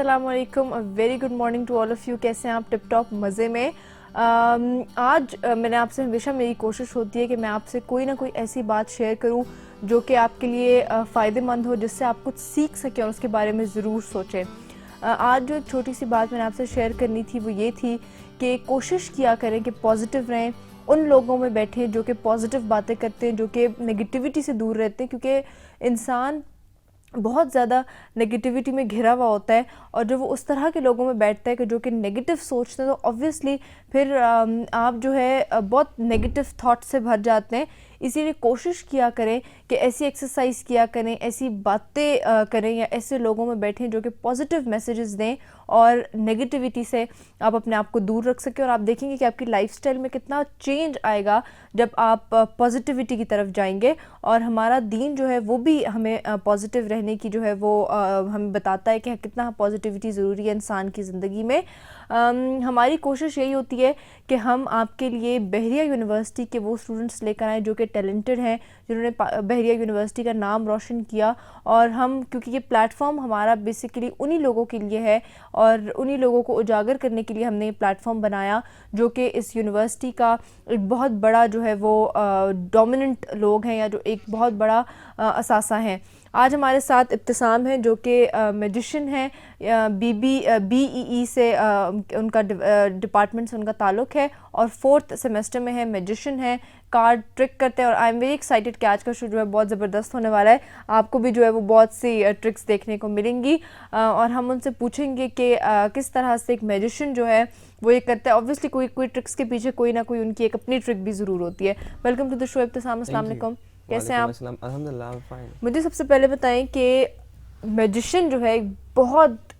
अस्सलामुअलैकुम, very good morning to all of you. कैसे हैं आप? टिप टॉप मज़े में। आज मैंने आपसे हमेशा मेरी कोशिश होती है कि मैं आपसे कोई ना कोई ऐसी बात शेयर करूं जो कि आपके लिए फ़ायदेमंद हो, जिससे आप कुछ सीख सकें और उसके बारे में ज़रूर सोचें। आज जो एक छोटी सी बात मैंने आपसे शेयर करनी थी वो ये थी कि कोशिश किया करें कि पॉजिटिव रहें, उन लोगों में बैठें जो कि पॉजिटिव बातें करते हैं, जो कि नेगेटिविटी से दूर रहते हैं, क्योंकि इंसान बहुत ज़्यादा नेगेटिविटी में घिरा हुआ होता है। और जब वो उस तरह के लोगों में बैठता है कि जो कि नेगेटिव सोचते हैं, तो ऑब्वियसली फिर आप जो है बहुत नेगेटिव थॉट से भर जाते हैं। इसीलिए कोशिश किया करें कि ऐसी एक्सरसाइज किया करें, ऐसी बातें करें या ऐसे लोगों में बैठें जो कि पॉजिटिव मैसेजेस दें और नेगेटिविटी से आप अपने आप को दूर रख सकें। और आप देखेंगे कि आपकी लाइफस्टाइल में कितना चेंज आएगा जब आप पॉजिटिविटी की तरफ जाएंगे। और हमारा दीन जो है वो भी हमें पॉजिटिव रहने की जो है वो हमें बताता है कि कितना पॉजिटिविटी ज़रूरी है इंसान की ज़िंदगी में। हमारी कोशिश यही होती है कि हम आपके लिए बहरिया यूनिवर्सिटी के वो स्टूडेंट्स लेकर आएँ जो कि टैलेंटेड हैं, जिन्होंने बहरिया यूनिवर्सिटी का नाम रोशन किया। और हम, क्योंकि ये प्लेटफॉर्म हमारा बेसिकली उन्हीं लोगों के लिए है और उन्हीं लोगों को उजागर करने के लिए हमने ये प्लेटफॉर्म बनाया, जो कि इस यूनिवर्सिटी का एक बहुत बड़ा जो है वो डोमिनेंट लोग हैं या जो एक बहुत बड़ा असासा हैं। आज हमारे साथ इब्तिसाम है जो कि मैजिशियन है, BEE से उनका डिपार्टमेंट से उनका ताल्लुक़ है और 4th सेमेस्टर में है, मैजिशियन है, कार्ड ट्रिक करते हैं। और आई एम वेरी एक्साइटेड कि आज का शो जो है बहुत ज़बरदस्त होने वाला है। आपको भी जो है वो बहुत सी ट्रिक्स देखने को मिलेंगी और हम उनसे पूछेंगे कि किस तरह से एक मैजिशियन जो है वो ये करता है। ऑब्वियसली कोई ट्रिक्स के पीछे कोई ना कोई उनकी एक अपनी ट्रिक भी ज़रूर होती है। वेलकम टू द शो इब्तिसाम, अस्सलाम वालेकुम। कैसे हैं आप? अल्हम्दुलिल्लाह, आई एम फाइन। मुझे सबसे पहले बताएं कि मैजिशियन जो है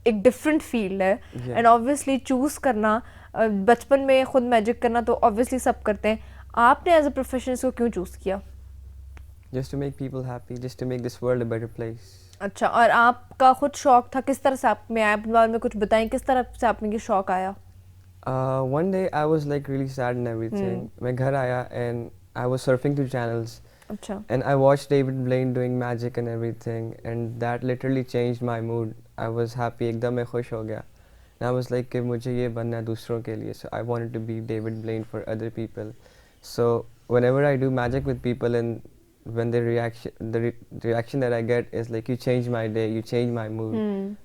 एक डिफरेंट फील्ड है एंड ऑब्वियसली चूज़ करना, बचपन में खुद मैजिक करना तो ऑब्वियसली सब करते हैं, आपने एज अ प्रोफेशन इसको क्यों चूज़ किया? Just to make people happy, just to make this world a better place. अच्छा, और आपका खुद शौक था, किस तरह से आप में आया? अपने बारे में कुछ बताएं, किस तरह से आप में ये शौक आया? One day I was like really sad and everything. मैं घर आया and I was surfing through channels. अच्छा, And I watched David Blaine doing magic and everything, and that literally changed my mood. I was happy, एकदम मैं खुश हो गया. And I was like कि मुझे ये बनना है दूसरों के लिए. So I wanted to be David Blaine for other people. So whenever I do magic with people and when the reaction that I get is like you change my day, you change my mood.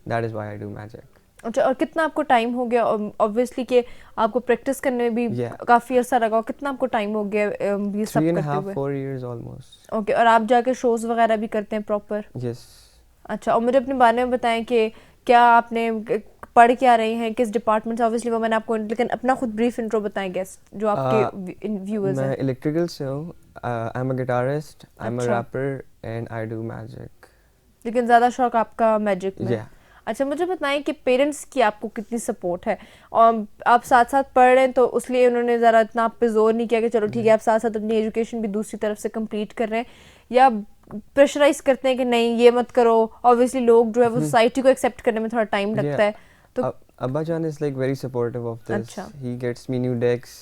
That is why I do magic. अच्छा, और कितना आपको time हो गया? Obviously कि आपको practice करने में भी काफ़ी अर्सा लगा, और कितना आपको टाइम हो गया ये सब करते हुए? 3.5 4 years almost. ओके, और आप जाके शोज़ वगैरह भी करते हैं प्रॉपर? Yes. अच्छा, और मुझे अपने बारे में बताएं कि क्या आपने पढ़ क्या रहे हैं, किस डिपार्टमेंट से? ऑब्वियसली वो मैंने आपको, लेकिन अपना खुद ब्रीफ इंट्रो बताएं गेस्ट जो आपके व्यूअर्स हैं। मैं इलेक्ट्रिकल से हूँ. I am a guitarist, I am a अच्छा। Rapper and I do magic. लेकिन ज़्यादा शौक आपका मैजिक में? Yeah. अच्छा, मुझे बताएं कि पेरेंट्स की आपको कितनी सपोर्ट है? और आप साथ साथ पढ़ रहे हैं तो उसलिए उन्होंने ज़रा इतना आप पे जोर नहीं किया कि चलो ठीक है, आप साथ साथ अपनी एजुकेशन भी दूसरी तरफ से कंप्लीट कर रहे हैं, या प्रेशराइज करते हैं कि नहीं ये मत करो? ऑब्वियसली लोग जो है वो सोसाइटी को एक्सेप्ट करने में थोड़ा टाइम लगता है, तो Abba Jan is like very supportive of this. अच्छा। He gets me new decks,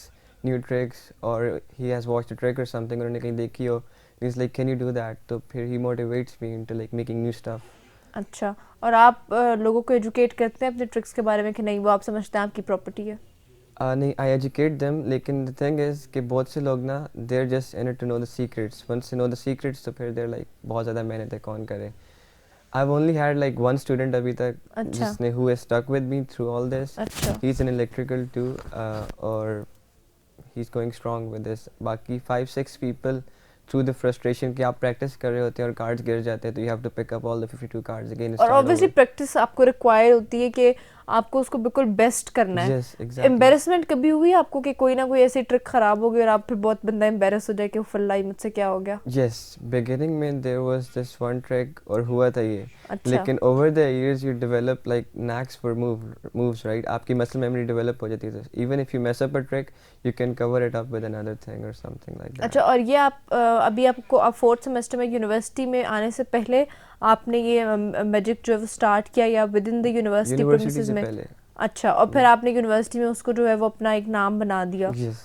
new tricks, or he has watched a trick or something उन्होंने कहीं देखी हो. He's like, can you do that? तो फिर he motivates me into like making new stuff. अच्छा, और आप लोगों को एजुकेट करते हैं अपने ट्रिक्स के बारे में कि नहीं वो आप समझते हैं आपकी प्रॉपर्टी है? नहीं, I educate them, लेकिन the thing is कि बहुत से लोग ना they're just in it to know the secrets. Once they know the secrets तो फिर they're like बहुत ज़्यादा मेहनत है, कौन करे. I've only had like one student अभी तक जिसने who has stuck with me through all this. अच्छा, He's in electrical too, और he's going strong with this. बाकी 5-6 people through the frustration कि आप practice कर रहे होते हैं और cards गिर जाते हैं तो you have to pick up all the 52 cards again. और ऑब्वियसली प्रैक्टिस आपको रिक्वायर होती है कि आपको उसको बिल्कुल बेस्ट करना है। Yes, exactly. एम्बेरसमेंट कभी हुई आपको कि कोई ना कोई ऐसी ट्रिक खराब हो गई और आप फिर बहुत बंदा एम्बेरस हो जाए कि फल्लाई मुझसे क्या हो गया? Yes, beginning में there was this one trick और हुआ था ये. अच्छा, लेकिन over the years you develop like knacks for moves, right? आपकी muscle memory develop हो जाती है. Even if you mess up a trick, you can cover it up with another thing or something like that. अच्छा, और ये आप अभी आपको आप 4th सेमेस्टर में यूनिवर्सिटी में आने से पहले आपने ये मैजिक जो है स्टार्ट किया या with in the university premises में? पहले. अच्छा, और फिर आपने यूनिवर्सिटी में उसको जो है वो अपना एक नाम बना दिया? Yes.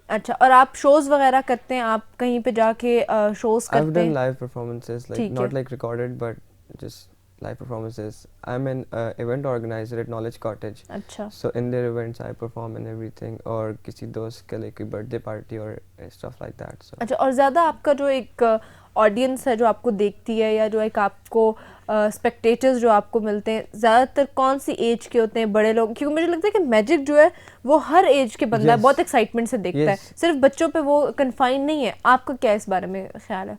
अच्छा, और आप शोज वगैरह करते हैं? आप कहीं पे जाके शोज I've करते done हैं? live performances, like ठीक not है। like recorded, but just live performances. I'm an event organizer at Knowledge Cottage. अच्छा So in their events, I perform and everything. और किसी दोस्त के लिए कोई birthday party or stuff like that. So अच्छा। और ज़्यादा आपका जो एक ऑडियंस है जो आपको देखती है, या जो एक आपको स्पेक्टेटर्स जो आपको मिलते हैं, ज़्यादातर कौन सी एज के होते हैं? बड़े लोग? क्योंकि मुझे लगता है कि मैजिक जो है वो हर एज के बंदा है, Yes. बहुत एक्साइटमेंट से देखता है, Yes. सिर्फ बच्चों पे वो कन्फाइन नहीं है। आपका क्या इस बारे में ख्याल है?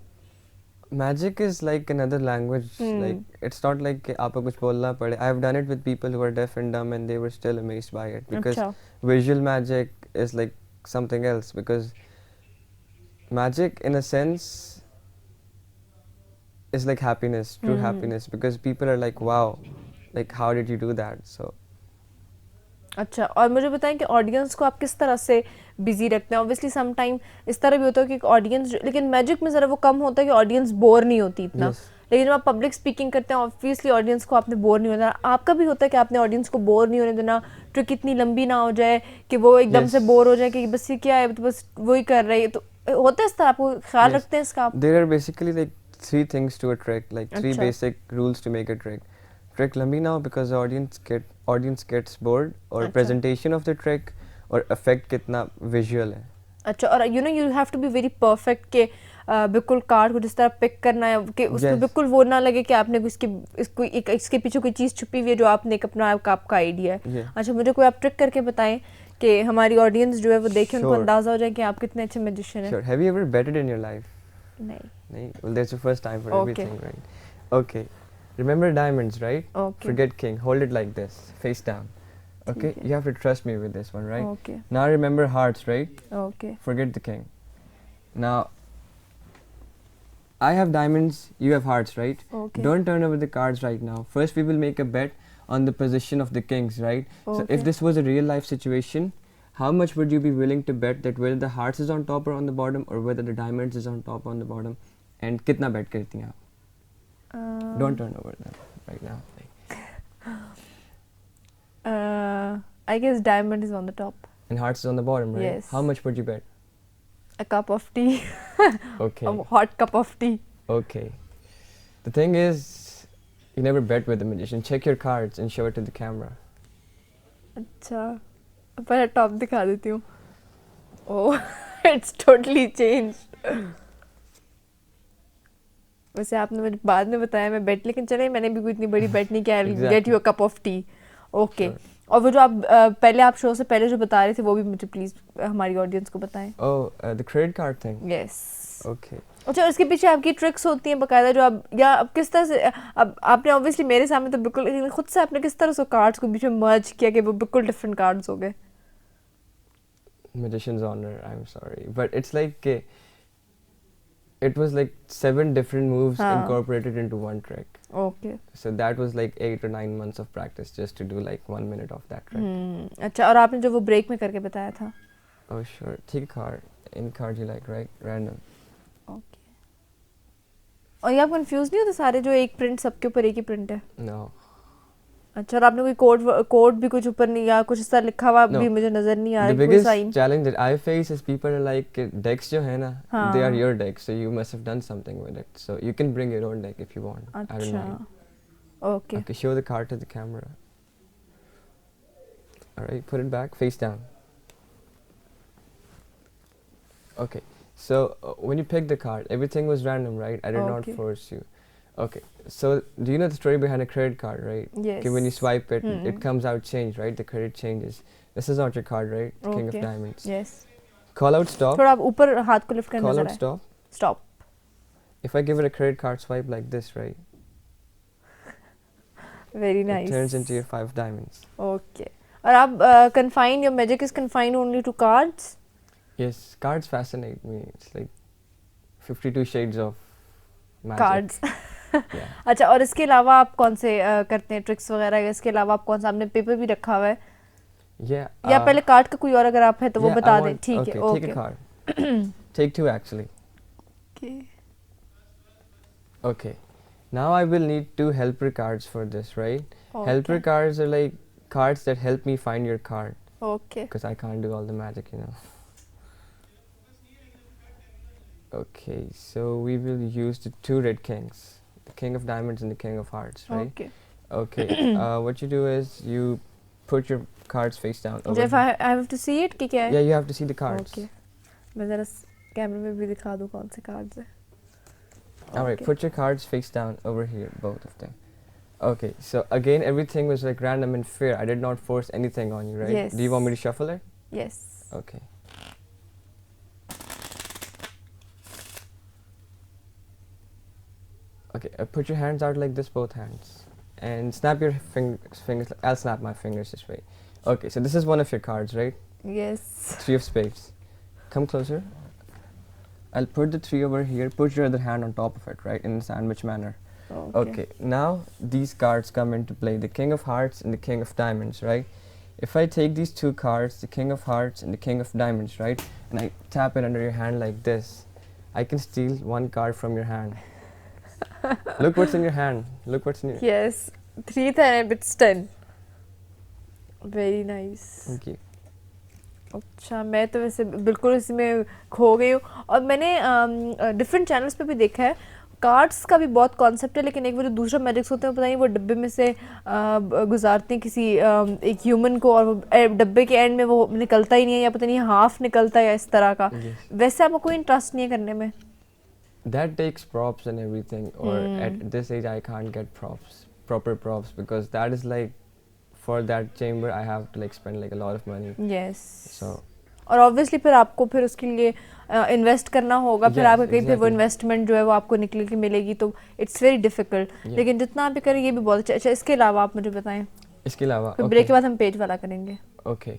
magic is like another language. Like it's not like कि आपको कुछ बोलना पड़े. I've done it with people who are deaf and dumb and they were still amazed by it because अच्छा visual magic is like something else, because magic in a sense is like happiness, true happiness, because people are like, wow, like how did you do that? So अच्छा। और मुझे बताएं कि audience को आप किस तरह से बिजी रखते हैं? ऑब्वियसली सम टाइम इस तरह भी होता है कि ऑडियंस, लेकिन मैजिक में ज़रा वो कम होता है कि ऑडियंस बोर नहीं होती इतना। Yes. लेकिन जब आप पब्लिक स्पीकिंग करते हैं, ऑब्वियसली ऑडियंस को आपने बोर नहीं होना। आपका भी होता है कि आपने ऑडियंस को बोर नहीं होने देना, ट्रिक इतनी लंबी ना हो जाए कि वो एकदम से Yes. बोर हो जाए कि बस ये क्या है, तो बस वही कर रहे हैं। तो होता है इस तरह, आपको ख्याल Yes. रखते हैं इसका आप? there are basically like three things to a trick, like three अच्छा। basic rules to make a trick. Trick lambi now because the audience gets bored, or अच्छा। presentation of the trick, or effect कितना visual है. अच्छा। और you have to be very perfect के बिल्कुल card को जिस तरह पिक करना है कि उसमें Yes. बिल्कुल वो ना लगे कि आपने इसके पीछे कोई चीज़ छुपी हुई है जो आपने एक अपना आपका आइडिया है। Yeah. अच्छा, मुझे कोई आप ट्रिक करके बताएं कि हमारी ऑडियंस जो है वो देखे, उनको Sure. अंदाजा हो जाए कि आप कितने अच्छे मैजिशियन हैं। Sure. Have you ever betted in your life? नहीं। Nahin? Well, that's your first time for Okay. everything, right? Okay. Remember diamonds, right? Okay. Forget king. Hold it like this, face down. Okay. ठीक है। You have to trust me with this one, right? Okay Now remember hearts, right? Okay Forget the king. Now, I have diamonds, you have hearts, right? Okay. Don't turn over the cards right now. First, we will make a bet on the position of the kings, right? So, Okay. if this was a real life situation, how much would you be willing to bet that whether the hearts is on top or on the bottom, or whether the diamonds is on top or on the bottom? And kitna bet करती हैं आप? Don't turn over them right now. I guess diamond is on the top. And hearts is on the bottom, right? Yes. How much would you bet? A cup of tea. Okay. A hot cup of tea. Okay. The thing is, you never bet with the magician. Check your cards and show it to the camera. अच्छा, पहले top दिखा देती हूँ। ओह, it's totally changed. वैसे आपने मुझे बाद में बताया मैं बेट, लेकिन चले मैंने भी कोई इतनी बड़ी बेट नहीं किया। I will get you a cup of T. Okay. Sure. और वो जो आप पहले आप शो से पहले जो बता रहे थे वो भी मुझे प्लीज हमारी ऑडियंस को बताएं। Oh, the credit card thing. Yes. Okay. अच्छा, इसके पीछे आपकी ट्रिक्स होती हैं बकायदा जो आप, या आप किस तरह से, अब आपने ऑब्वियसली मेरे सामने तो बिल्कुल, लेकिन खुद से आपने किस तरह से कार्ड्स को बीच में मर्ज किया कि वो बिल्कुल डिफरेंट कार्ड्स हो गए? Magician's honor, I'm sorry. But it's like, it was like 7 different moves हाँ. incorporated into one trick. Okay. So that was like 8 or 9 months of practice just to do like 1 minute of that trick. अच्छा, और आपने जो वो break में करके बताया था? Oh sure. Take a card. Any card you like, right? Random. Okay. और ये आप कंफ्यूज नहीं होते सारे जो एक प्रिंट सबके ऊपर एक ही प्रिंट है? No. अच्छा, और आपने कोई कोड भी कुछ ऊपर नहीं, या कुछ इस तरह लिखा हुआ No. भी मुझे नजर नहीं आ The रहा कोई biggest sign? challenge that I face is people are like, decks जो है ना, हाँ. they are your decks, so you must have done something with it. So you can bring your own deck if you want. I don't अच्छा, mind. Okay. Okay, show the card to the camera. Alright, put it back, face down. Okay, so when you pick the card, everything was random, right? I did Okay. not force you. Okay, so do you know the story behind a credit card, right? Yes. Okay, when you swipe it, it Hmm. comes out changed, right? The credit changes. This is not your card, right? The King of Okay. Diamonds. Yes. Call out stop. थोड़ा आप ऊपर हाथ को lift करना Call जरा out है। stop. Stop. If I give it a credit card swipe like this, right? Very It turns nice. into your 5 diamonds. Okay. और आप confine, your magic is confined only to cards? Yes, cards fascinate me. It's like 52 shades of magic. Cards. Yeah. अच्छा, और इसके अलावा आप कौन से करते हैं ट्रिक्स वगैरह, या इसके अलावा आप कौन सा, आपने पेपर भी रखा हुआ है, Yeah. या पहले कार्ड का कोई और अगर आप है तो वो yeah, बता I दें? want- ठीक है। okay, okay. take a card. Take 2 actually. Okay. Now I will need 2 helper cards for this, right? Helper cards are like cards that help me find your card, okay. because I can't do all the magic, you know. Okay, so we will use the 2 red kings. the king of diamonds and the king of hearts, right? Okay. Okay. What you do is you put your cards face down. So over if here. I have to see it कि क्या है? Yeah, you have to see the cards. Okay. मैं ज़रा कैमरे में भी दिखा दूँ कौन से cards हैं. All right, Okay. put your cards face down over here, both of them. Okay, so again, everything was like random and fair. I did not force anything on you, right? Yes. Do you want me to shuffle it? Yes. Okay. Okay, put your hands out like this, both hands. And snap your fingers. I'll snap my fingers this way. Okay, so this is one of your cards, right? Yes. Three of spades. Come closer. I'll put the three over here. Put your other hand on top of it, right? In a sandwich manner. Okay, now these cards come into play. The king of hearts and the king of diamonds, right? If I take these two cards, the king of hearts and the king of diamonds, right? And I tap it under your hand like this, I can steal one card from your hand. Look what's in your hand. Look what's in your... Yes. 3 था and it's 10. Very nice. Thank you. अच्छा मैं तो वैसे बिल्कुल इसमें खो गई हूँ और मैंने डिफरेंट चैनल्स पे भी देखा है कार्ड्स का भी बहुत कॉन्सेप्ट है लेकिन एक वो जो दूसरा मैजिक्स होते हैं पता नहीं वो डब्बे में से गुजारते हैं किसी एक ह्यूमन को और वो डब्बे के एंड में वो निकलता ही नहीं है या पता नहीं हाफ निकलता है या इस तरह का वैसे आपको कोई इंटरेस्ट नहीं है करने में That takes props and everything, or at this age I can't get proper props because that is like for that chamber I have to like spend like a lot of money. Yes. So और obviously फिर आपको फिर उसके लिए invest करना होगा फिर आपका कहीं फिर वो इन्वेस्टमेंट जो है वो आपको निकल के मिलेगी तो इट्स वेरी डिफिकल्ट लेकिन जितना आप भी करें ये भी बहुत अच्छा इसके अलावा आप मुझे बताएं इसके अलावा फिर ब्रेक के बाद हम पेज वाला करेंगे Okay.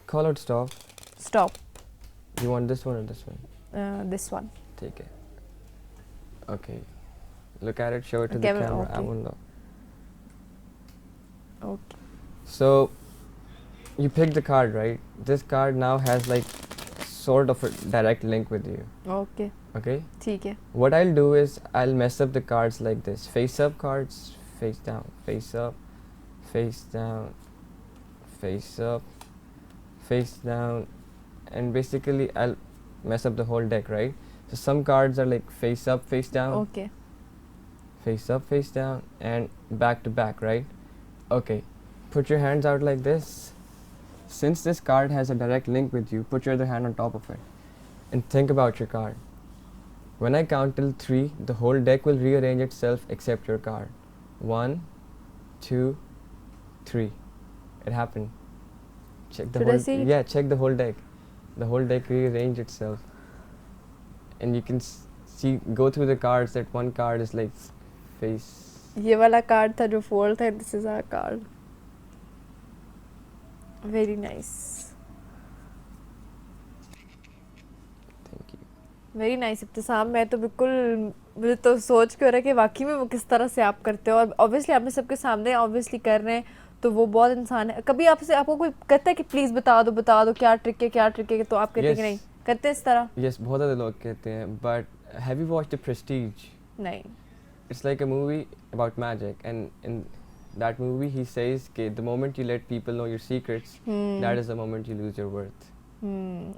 Call out stop. Stop You want this one or this one? This one Take it. Okay. Look at it. Show it to the Camera, camera. I okay. won't know. Okay So you pick the card, right? This card now has like sort of a direct link with you. Okay Okay. ठीक है What I'll do is I'll mess up the cards like this. Face up cards, face down, face up, face down, face up, face down, and basically I'll mess up the whole deck, right? So some cards are like face up, face down, okay face up, face down, and back to back, right? Okay, put your hands out like this. Since this card has a direct link with you, put your other hand on top of it and think about your card. When I count till 3, the whole deck will rearrange itself except your card. 1, 2, 3. It happened. Check the Should I whole see it? yeah, check the whole deck. The whole deck rearranged itself. And you can see go through the cards that one card is like face. ये वाला card था जो fold था this is our card very nice Thank you. Very nice Ibtisam मैं तो बिल्कुल मुझे तो सोच के हो रहा है कि वाकई में वो किस तरह से आप करते हो और ऑब्वियसली आपने सबके सामने ऑब्वियसली कर रहे हैं तो वो बहुत इंसान है कभी आपसे आपको कोई कहता है कि प्लीज़ बता दो क्या ट्रिक है तो आप कहते हैं कि Yes. नहीं करते इस तरह Yes, बहुत ज़्यादा लोग कहते हैं, but have you watched The Prestige? नहीं It's like a movie about magic, and in that movie he says that the moment you let people know your secrets, that is the moment you lose your worth.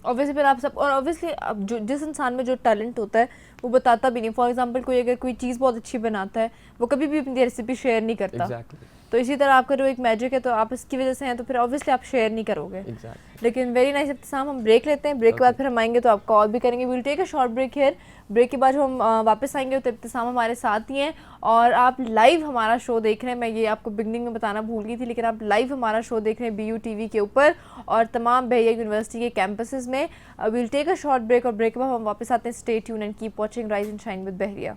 Obviously फिर आप सब और obviously अब जो जिस इंसान में जो टैलेंट होता है वो बताता भी नहीं फॉर एग्जांपल कोई अगर कोई चीज़ बहुत अच्छी बनाता है वो कभी भी अपनी रेसिपी शेयर नहीं करता Exactly. तो इसी तरह आपका जो एक मैजिक है तो आप इसकी वजह से हैं तो फिर ऑब्वियसली आप शेयर नहीं करोगे Exactly. लेकिन वेरी नाइस इब्तिसाम हम ब्रेक लेते हैं ब्रेक के बाद Okay. फिर हम आएंगे तो आप कॉल भी करेंगे will take a short break here break के बाद जो हम वापस आएंगे तो इब्तिसाम हमारे साथ ही हैं और आप लाइव हमारा शो देख रहे हैं मैं ये आपको बिगनिंग में बताना भूल गई थी लेकिन आप लाइव हमारा शो देख रहे हैं BU TV के ऊपर और तमाम बहरिया यूनिवर्सिटी के कैंपसेस में will take a short break और ब्रेक के बाद हम वापस आते हैं stay tune and keep watching rise and shine with Bahria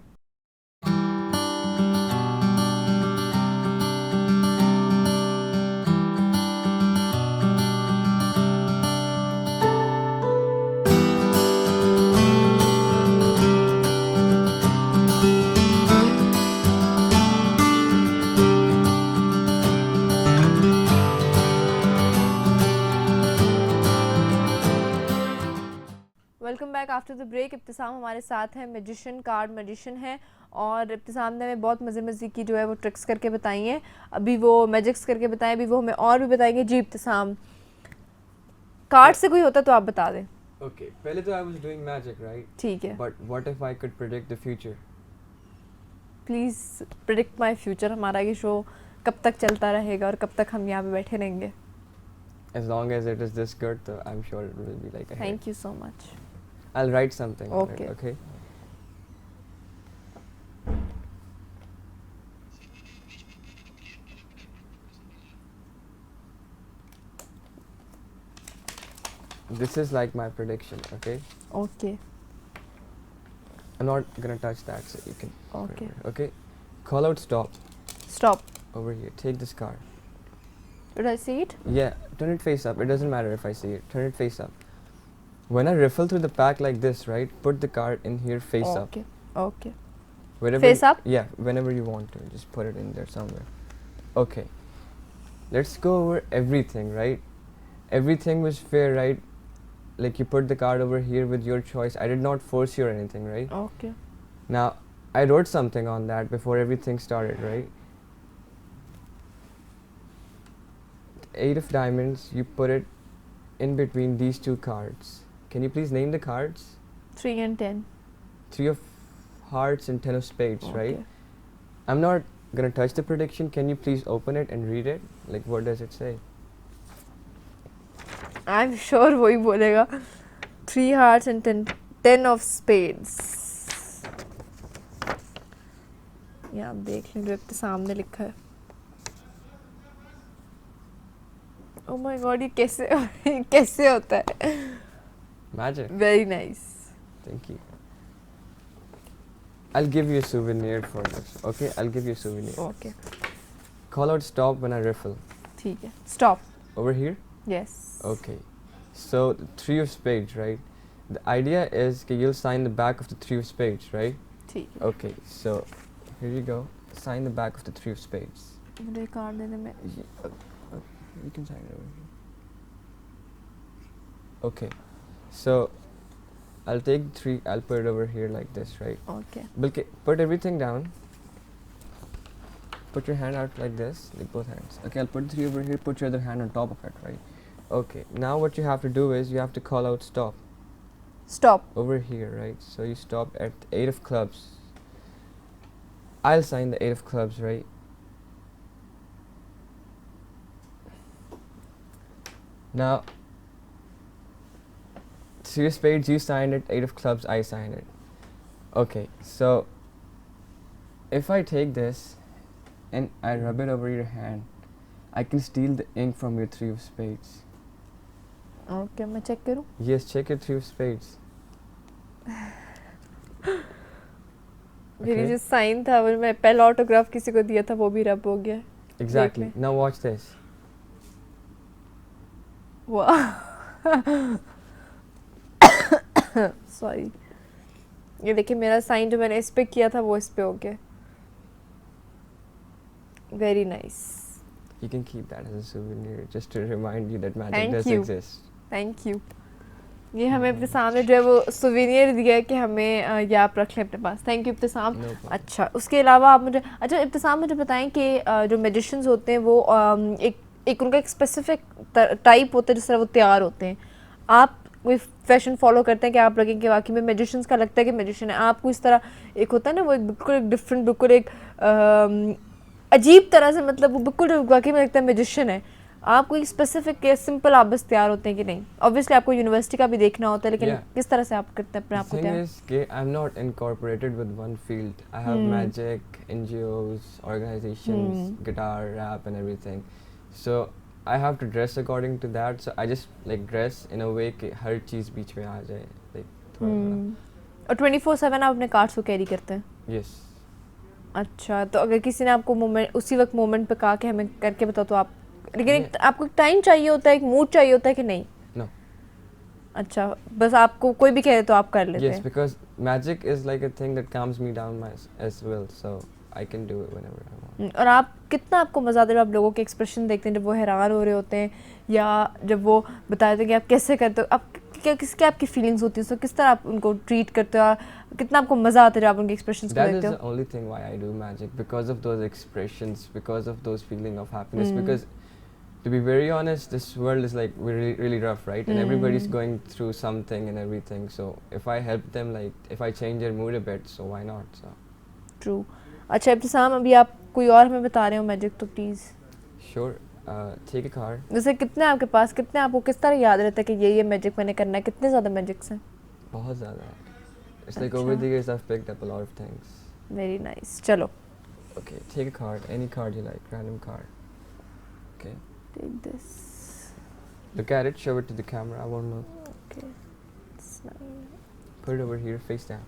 welcome back after the break Ibtisam हमारे साथ है मैजिशियन कार्ड मैजिशियन है और इब्तिसाम ने हमें बहुत मज़े की जो है वो ट्रिक्स करके बताई हैं अभी वो मैजिक्स करके बताएं अभी वो हमें और भी बताएंगे जी इब्तिसाम कार्ड से कोई होता तो आप बता दें Okay, पहले तो I was doing magic, right? ठीक है, But what if I could predict the future? Please predict my future. हमारा ये शो कब तक चलता रहेगा और कब तक हम यहाँ पे बैठे रहेंगे? As long as it is this good, so I'm sure it will be like a hit. Thank you so much. I'll write something. on it, Okay. Okay. This is like my prediction. Okay. Okay I'm not gonna touch that, so you can. put it Okay. over. Okay. Call out stop stop. over here. Take this card. Did I see it? Yeah, turn it face up. It doesn't matter if I see it. Turn it face up. When I riffle through the pack like this, right? Put the card in here face up. Okay. Okay. Wherever Face you- up? Yeah, whenever you want to. Just put it in there somewhere. Okay. Let's go over everything, right? Everything was fair, right? Like you put the card over here with your choice. I did not force you or anything, right? Okay. Now, I wrote something on that before everything started, right? Eight of diamonds, you put it in between these two cards. Can you please name the cards? 3 and 10. Three of hearts and 10 of spades, right? Okay. I'm not gonna touch the prediction. Can you please open it and read it? Like, what does it say? I'm sure वही बोलेगा. 3 hearts and 10 of spades. ये आप देख लें जो आपके सामने लिखा है. Oh my God, ये कैसे कैसे होता है? Magic. Very nice. Thank you. I'll give you a souvenir for this. Okay, I'll give you a souvenir. Okay. Call out stop when I riffle. ठीक है. Stop. Over here? Yes. Okay. So, the three of spades, right? The idea is that you'll sign the back of the three of spades, right? ठीक है. Okay, so here you go. Sign the back of the three of spades. मुझे card देने में. You can sign it over here. Okay, so I'll take three. I'll put it over here like this, right? Okay. Bilki, put everything down. Put your hand out like this, like both hands. Okay, I'll put three over here. Put your other hand on top of it, right? Okay. Now what you have to do is you have to call out stop Stop. over here, right? So you stop at the 8 of clubs. I'll sign the 8 of clubs, right? Now, three of spades, you signed it. 8 of clubs, I signed it. Okay, so if I take this and I rub it over your hand, I can steal the ink from your 3 of spades. Okay, मैं check करूँ. Yes, check your 3 of spades. मेरी Okay. जो sign था वो मैं पहला autograph किसी को दिया था वो भी रब हो गया. Exactly. ले. Now watch this. वाह. सॉरी. ये देखिए मेरा साइन जो मैंने इस पे किया था वो इस पे हो गया. Very nice. You can keep that as a souvenir just to remind you that magic Thank does you. exist. Thank you. ये हमें इब्तिसाम ने जो है वो सुवेनियर दिया है कि हमें ये आप रख लें अपने पास. Thank you Ibtisam. No problem. अच्छा, उसके अलावा आप मुझे इब्तिसाम मुझे बताएं कि जो मैजिशियंस होते हैं वो एक उनका एक स्पेसिफिक टाइप होता है जिस तरह वो तैयार होते हैं. आप कोई फैशन फॉलो करते हैं कि आप लगें कि वाकई में मैजिशियंस का लगता है कि मैजिशियन है. आपको इस तरह एक होता है ना वो बिल्कुल एक डिफरेंट बिल्कुल एक अजीब तरह से मतलब वो बिल्कुल वाकई में लगता है मैजिशियन है. आप कोई स्पेसिफिक या सिंपल आप बस तैयार होते हैं कि नहीं? ऑब्वियसली आपको यूनिवर्सिटी का भी देखना होता है लेकिन Yeah. किस तरह से आप करते हैं अपने The आप को thing तैयार? is, I'm not incorporated with one field. I have magic, NGOs, organizations, guitar, rap, and everything. So I have to dress according to that. So I just like dress in a way कि हर चीज़ बीच में आ जाए. Like थोड़ा और 24/7 आप अपने cards को carry करते हैं? Yes. अच्छा, तो अगर किसी ने आपको मोमेंट उसी वक्त मोमेंट पे कहा कि हमें करके बताओ तो आप, लेकिन एक Yeah. आपको टाइम चाहिए होता है, एक मूड चाहिए होता है कि नहीं? No. अच्छा, बस आपको कोई भी कहे तो आप कर लेते Yes, हैं? because magic is like a thing that calms me down as well. So I can do it whenever I want. और आप कितना आपको मज़ा आता है जब आप लोगों के एक्सप्रेशन देखते हैं जब वो हैरान हो रहे होते हैं या जब वो बताते हैं कि आप कैसे करते हो, आप क्या आपकी फीलिंग्स होती हैं, सो किस तरह आप उनको ट्रीट करते हो, कितना आपको मज़ा आता है जब आप उनके एक्सप्रेशंस को That is देखते the हो? only thing why I do magic, because of those expressions, because of those feeling of happiness. Mm. Because To be very honest, this world is like really, really rough, right? And everybody's Mm. going through something and everything. So if I help them, like if I change their mood a bit, so why not? So true. अच्छा इब्तिसाम, अभी आप कोई और हमें बता रहे हो magic तो please. sure, take a card. जैसे कितने आपके पास, कितने आपको किस तरह याद रहता है कि ये मैजिक मैंने करना है, कितने ज़्यादा मैजिक्स हैं? बहुत ज़्यादा. It's like over अच्छा. the years I've picked up a lot of things. Very nice. चलो. Okay, take a card, any card you like, random card. Okay, take this. look at it, show it to the camera. I won't look. Okay. Put it over here, face down.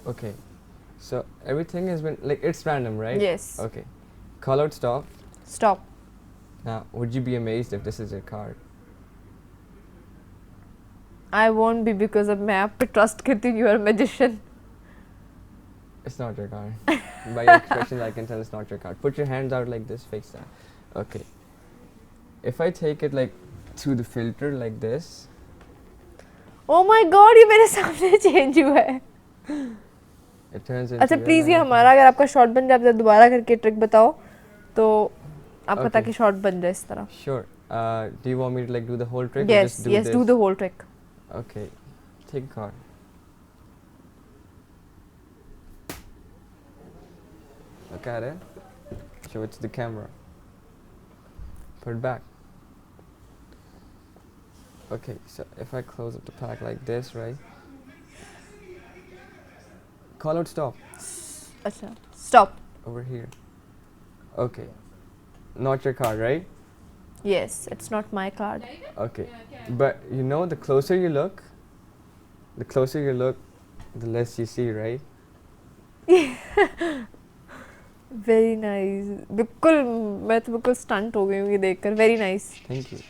Okay, so everything has been like it's random, right? Yes. Okay, call out stop. Stop. Now, would you be amazed if this is your card? I won't be because अब मैं आप पे trust करती हूँ. You are magician. It's not your card. By your expressions, I can tell it's not your card. Put your hands out like this, face down. Okay. If I take it like through the filter like this, oh my God, ये मेरे सामने change हुआ है. it turns into. अच्छा your please ये magic. हमारा अगर आपका शॉर्ट बन जाए, आप दोबारा करके ट्रिक बताओ तो आपका Okay. ताकि शॉर्ट बन जाए इस तरह. Sure. Do you want me to like do the whole trick? Or yes just do yes, this? Do the whole trick. Okay. Take a card. Look at it. Show it to the camera. Put it back. Okay, so if I close up the pack like this, right? Call out stop अच्छा stop. over here. Okay. Not your card, right? Yes, it's not my card. Okay. But you know, the closer you look, the less you see, right? Very nice. बिल्कुल, मैं तो बिल्कुल stunt हो गई हूँ ये देखकर. Very nice. Thank you.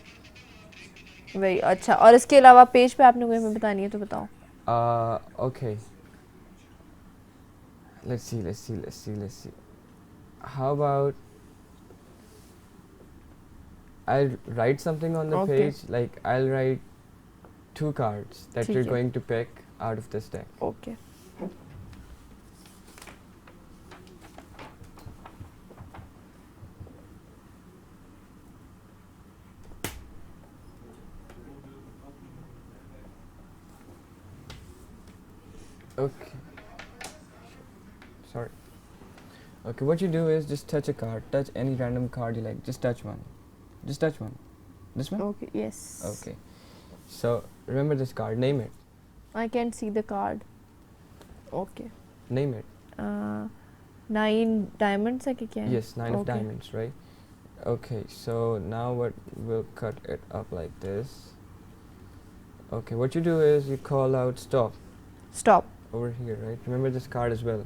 Very अच्छा. और इसके अलावा पेज पे आपने कोई हमें बतानी है तो बताओ. Okay. Let's see. How about I'll write something on the Okay. page, like I'll write 2 cards that ठीक you're है. going to pick out of this deck. Okay. Okay. Sorry. Okay, what you do is just touch a card. Touch any random card you like. Just touch one. Just touch one. This one? Okay. Yes. Okay. So remember this card. Name it. I can't see the card. Okay. Name it. 9 diamonds है कि क्या है? Yes, 9 of Okay. diamonds, right? Okay, so now what we'll cut it up like this. Okay, what you do is you call out stop stop. over here, right? Remember this card as well.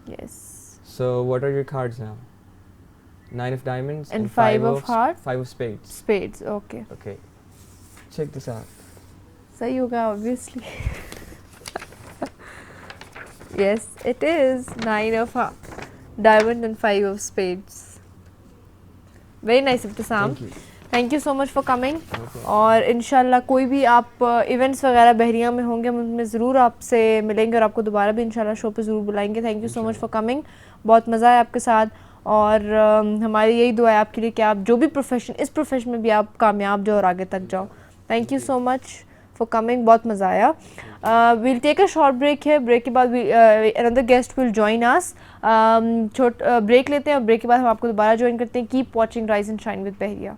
Yes. So what are your cards now? 9 of diamonds And five of heart. 5 of spades. Spades. Okay. Okay, check this out. सही होगा obviously. Yes it is 9 of diamond and 5 of spades. Very nice Ibtisam. Thank you. Thank you so much for coming. No problem. और इंशाल्लाह कोई भी आप events वगैरह बहरिया में होंगे, हम उनमें ज़रूर आपसे मिलेंगे और आपको दोबारा भी इंशाल्लाह शो पे ज़रूर बुलाएंगे. Thank you so much for coming. बहुत मज़ा आया आपके साथ. और हमारी यही दुआ है आपके लिए कि आप जो भी प्रोफेशन, इस प्रोफेशन में भी आप कामयाब जाओ और आगे तक जाओ. Thank you so much for coming. बहुत मज़ा आया. We'll take a short break है. ब्रेक के बाद another guest will join us. Break लेते हैं और ब्रेक के बाद हम आपको दोबारा ज्वाइन करते हैं. Keep watching rise and shine with Bahria.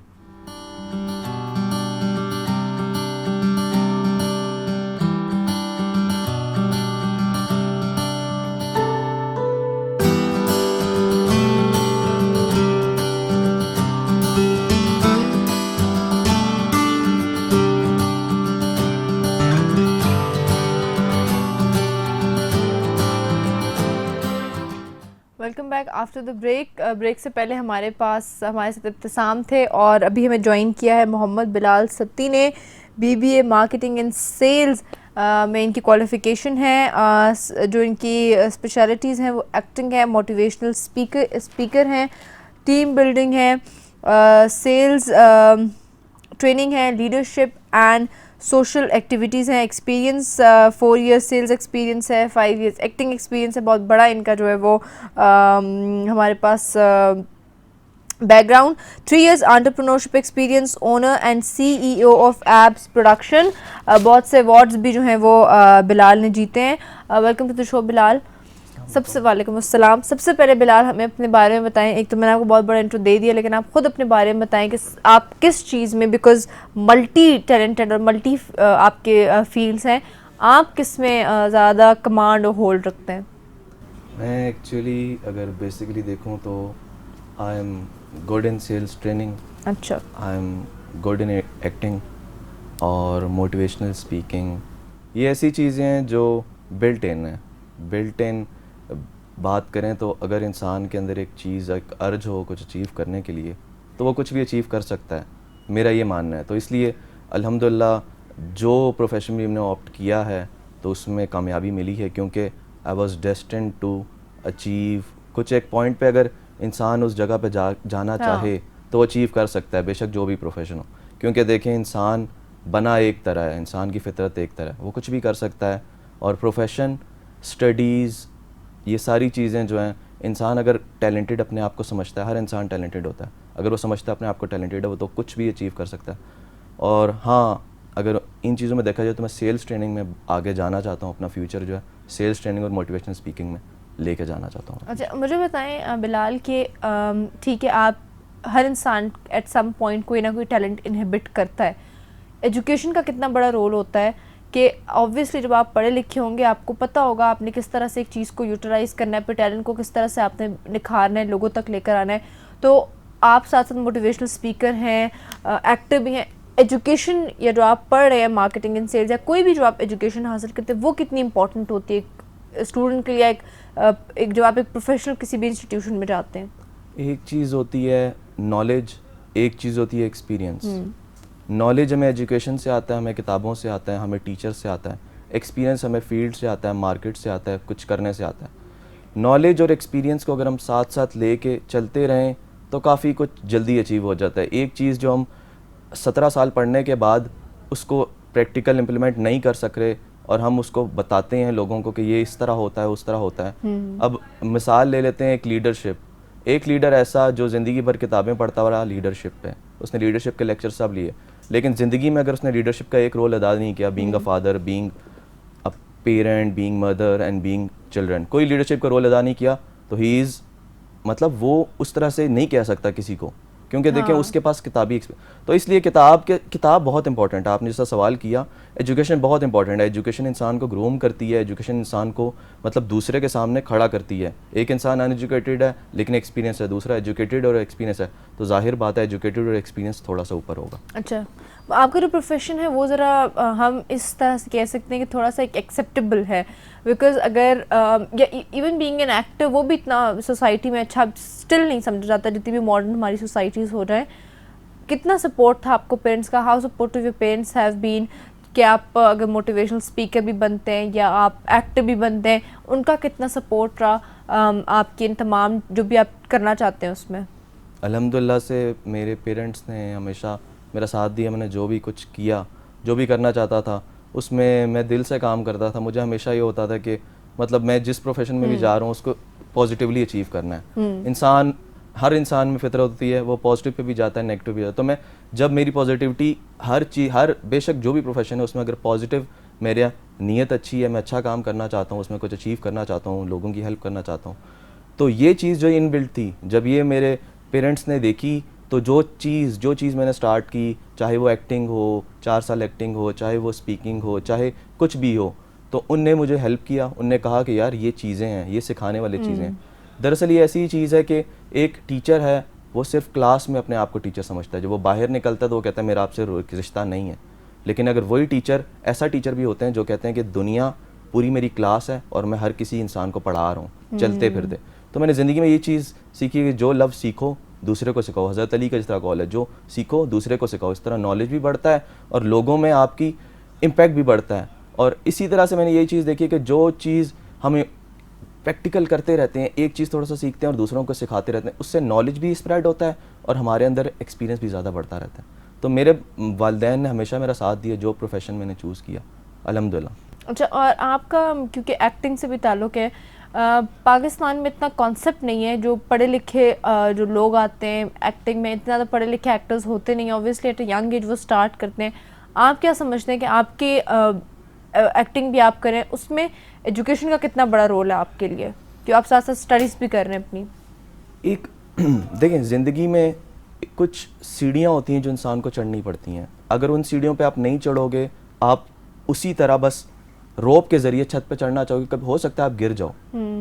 Welcome back after the break. Break से पहले हमारे साथ इब्तिसाम थे और अभी हमें ज्वाइन किया है मोहम्मद बिलाल सत्ती ने. BBA मार्केटिंग एंड सेल्स में इनकी क्वालिफ़िकेशन है. जो इनकी स्पेशलिटीज़ हैं वो एक्टिंग है, मोटिवेशनल स्पीकर हैं, टीम बिल्डिंग है, सेल्स ट्रेनिंग है, लीडरशिप एंड सोशल एक्टिविटीज़ हैं. एक्सपीरियंस 4 इयर्स सेल्स एक्सपीरियंस है, 5 इयर्स एक्टिंग एक्सपीरियंस है. बहुत बड़ा इनका जो है वो हमारे पास background, 3 years entrepreneurship experience, owner and CEO of Abs Production. बहुत से अवार्ड्स भी जो हैं वो बिलाल ने जीते हैं। Welcome to the show Bilal. सबसे वालेकुम अस्सलाम। सबसे पहले बिलाल हमें अपने बारे में बताएं। एक तो मैंने आपको बहुत बड़ा इंट्रो दे दिया, लेकिन आप खुद अपने बारे में बताएं कि आप किस चीज़ में, बिकॉज मल्टी टैलेंटेड और मल्टी आपके फील्ड्स हैं, आप किस में ज़्यादा कमांड और होल्ड रखते हैं? मैं एक्चुअली अगर बेसिकली देखूं तो I am good in sales training, अच्छा, I am good in acting और मोटिवेशनल स्पीकिंग। ये ऐसी चीज़ें हैं जो बिल्ट इन है। बिल्ट इन बात करें तो अगर इंसान के अंदर एक चीज़, एक अर्ज हो कुछ अचीव करने के लिए, तो वो कुछ भी अचीव कर सकता है, मेरा ये मानना है। तो इसलिए अल्हम्दुलिल्लाह जो प्रोफेशन भी हमने ऑप्ट किया है तो उसमें कामयाबी मिली है, क्योंकि I was destined to achieve. कुछ एक पॉइंट पे अगर इंसान उस जगह पे जाना चाहे तो अचीव कर सकता है, बेशक जो भी प्रोफेशन हो। क्योंकि देखें, इंसान बना एक तरह है, इंसान की फितरत एक तरह है, वो कुछ भी कर सकता है। और प्रोफेशन, स्टडीज़, ये सारी चीज़ें जो हैं, इंसान अगर टैलेंटेड अपने आप को समझता है, हर इंसान टैलेंटेड होता है, अगर वो समझता है अपने आप को टैलेंटेड है, वो तो कुछ भी अचीव कर सकता है। और हाँ, अगर इन चीज़ों में देखा जाए तो मैं सेल्स ट्रेनिंग में आगे जाना चाहता हूँ। अपना फ्यूचर जो है सेल्स ट्रेनिंग और मोटिवेशनल स्पीकिंग में लेके जाना चाहता हूँ। अच्छा, मुझे बताएं बिलाल कि ठीक है, आप हर इंसान एट सम पॉइंट कोई ना कोई टैलेंट इनहिबिट करता है। एजुकेशन का कितना बड़ा रोल होता है कि ऑब्वियसली जब आप पढ़े लिखे होंगे आपको पता होगा आपने किस तरह से एक चीज़ को यूटिलाइज करना है, फिर टैलेंट को किस तरह से आपने निखारना है, लोगों तक लेकर आना है। तो आप साथ साथ मोटिवेशनल स्पीकर हैं, एक्टर भी हैं। एजुकेशन या जो आप पढ़ रहे हैं, मार्केटिंग एंड सेल्स या कोई भी जो आप एजुकेशन हासिल करते हैं, वो कितनी इंपॉर्टेंट होती है स्टूडेंट के लिए, एक जब आप एक प्रोफेशनल किसी भी इंस्टीट्यूशन में जाते हैं? एक चीज़ होती है नॉलेज, एक चीज़ होती है एक्सपीरियंस। नॉलेज हमें एजुकेशन से आता है, हमें किताबों से आता है, हमें टीचर से आता है। एक्सपीरियंस हमें फील्ड से आता है, मार्केट से आता है, कुछ करने से आता है। नॉलेज और एक्सपीरियंस को अगर हम साथ साथ लेके चलते रहें तो काफ़ी कुछ जल्दी अचीव हो जाता है। एक चीज़ जो हम 17 साल पढ़ने के बाद उसको प्रैक्टिकल इम्प्लीमेंट नहीं कर सक रहे और हम उसको बताते हैं लोगों को कि ये इस तरह होता है, उस तरह होता है। अब मिसाल ले लेते हैं एक लीडरशिप। एक लीडर ऐसा जो ज़िंदगी भर किताबें पढ़ता रहा लीडरशिप पे, उसने लीडरशिप के लेक्चर सब लिए, लेकिन ज़िंदगी में अगर उसने लीडरशिप का एक रोल अदा नहीं किया, being a father, being a parent, being mother and being children, कोई लीडरशिप का रोल अदा नहीं किया, तो ही इज़, मतलब वो उस तरह से नहीं कह सकता किसी को, क्योंकि देखें उसके पास किताबी तो इसलिए किताब बहुत इंपॉर्टेंट है। आपने जैसा सवाल किया, एजुकेशन बहुत इंपॉर्टेंट है। एजुकेशन इंसान को ग्रूम करती है, एजुकेशन इंसान को मतलब दूसरे के सामने खड़ा करती है। एक इंसान अनएजुकेटेड है लेकिन एक्सपीरियंस है, दूसरा एजुकेटेड और एक्सपीरियंस है, तो जाहिर बात है एजुकेटेड और एक्सपीरियंस थोड़ा सा ऊपर होगा। अच्छा, आपका जो प्रोफेशन है वो ज़रा हम इस तरह से कह सकते हैं कि थोड़ा सा एक एक्सेप्टेबल है, बिकॉज अगर या इवन बीइंग एन एक्टर वो भी इतना सोसाइटी में अच्छा स्टिल नहीं समझा जाता, जितनी भी मॉडर्न हमारी सोसाइटीज़ हो जाए। कितना सपोर्ट था आपको पेरेंट्स का? How supportive your parents have been कि आप अगर मोटिवेशनल स्पीकर भी बनते हैं या आप एक्टर भी बनते हैं, उनका कितना सपोर्ट रहा आपके इन तमाम जो भी आप करना चाहते हैं उसमें? अल्हम्दुलिल्लाह से मेरे पेरेंट्स ने हमेशा मेरा साथ दिया। मैंने जो भी कुछ किया, जो भी करना चाहता था, उसमें मैं दिल से काम करता था। मुझे हमेशा ये होता था कि मतलब मैं जिस प्रोफेशन में भी जा रहा हूँ उसको पॉजिटिवली अचीव करना है। हर इंसान में फितरत होती है, वो पॉजिटिव पे भी जाता है, नेगेटिव भी जाता है। तो मैं जब मेरी पॉजिटिविटी हर बेशक जो भी प्रोफेशन है उसमें अगर पॉजिटिव मेरी नीयत अच्छी है, मैं अच्छा काम करना चाहता हूँ, उसमें कुछ अचीव करना चाहता हूँ, लोगों की हेल्प करना चाहता हूँ, तो ये चीज़ जो इनबिल्ट थी, जब ये मेरे पेरेंट्स ने देखी, तो जो चीज़ मैंने स्टार्ट की, चाहे वो एक्टिंग हो, 4 साल एक्टिंग हो, चाहे वो स्पीकिंग हो, चाहे कुछ भी हो, तो उनने मुझे हेल्प किया। उनने कहा कि यार ये चीज़ें हैं, ये सिखाने वाली चीज़ें हैं। दरअसल ये ऐसी चीज़ है कि एक टीचर है वो सिर्फ क्लास में अपने आप को टीचर समझता है, जब वो बाहर निकलता है तो वो कहता है मेरा आपसे रिश्ता नहीं है। लेकिन अगर वही टीचर, ऐसा टीचर भी होते हैं जो कहते हैं कि दुनिया पूरी मेरी क्लास है और मैं हर किसी इंसान को पढ़ा रहा हूँ चलते फिरते। तो मैंने ज़िंदगी में ये चीज़ सीखी कि जो लफ्ज़ सीखो दूसरे को सिखाओ। हज़रत अली का जिस तरह कॉल है, जो सीखो दूसरे को सिखाओ। इस तरह नॉलेज भी बढ़ता है और लोगों में आपकी इम्पैक्ट भी बढ़ता है। और इसी तरह से मैंने यही चीज़ देखी कि जो चीज़ हमें प्रैक्टिकल करते रहते हैं, एक चीज़ थोड़ा सा सीखते हैं और दूसरों को सिखाते रहते हैं, उससे नॉलेज भी स्प्रेड होता है और हमारे अंदर एक्सपीरियंस भी ज़्यादा बढ़ता रहता है। तो मेरे वालिदैन ने हमेशा मेरा साथ दिया जो प्रोफेशन मैंने चूज़ किया, अल्हम्दुलिल्लाह। अच्छा, और आपका क्योंकि एक्टिंग से भी ताल्लुक़ है, पाकिस्तान में इतना कॉन्सेप्ट नहीं है, जो पढ़े लिखे जो लोग आते हैं एक्टिंग में, इतने ज़्यादा पढ़े लिखे एक्टर्स होते नहीं हैं, obviously at a young age वो स्टार्ट करते हैं। आप क्या समझते हैं कि आपके एक्टिंग भी आप करें, उसमें एजुकेशन का कितना बड़ा रोल है आपके लिए, कि आप साथ साथ स्टडीज़ भी कर रहे हैं अपनी? एक देखें, ज़िंदगी में कुछ सीढ़ियाँ होती हैं जो इंसान को चढ़नी पड़ती हैं। अगर उन सीढ़ियों पे आप नहीं चढ़ोगे, आप उसी तरह बस रोप के ज़रिए छत पे चढ़ना चाहोगे, कभी हो सकता है आप गिर जाओ।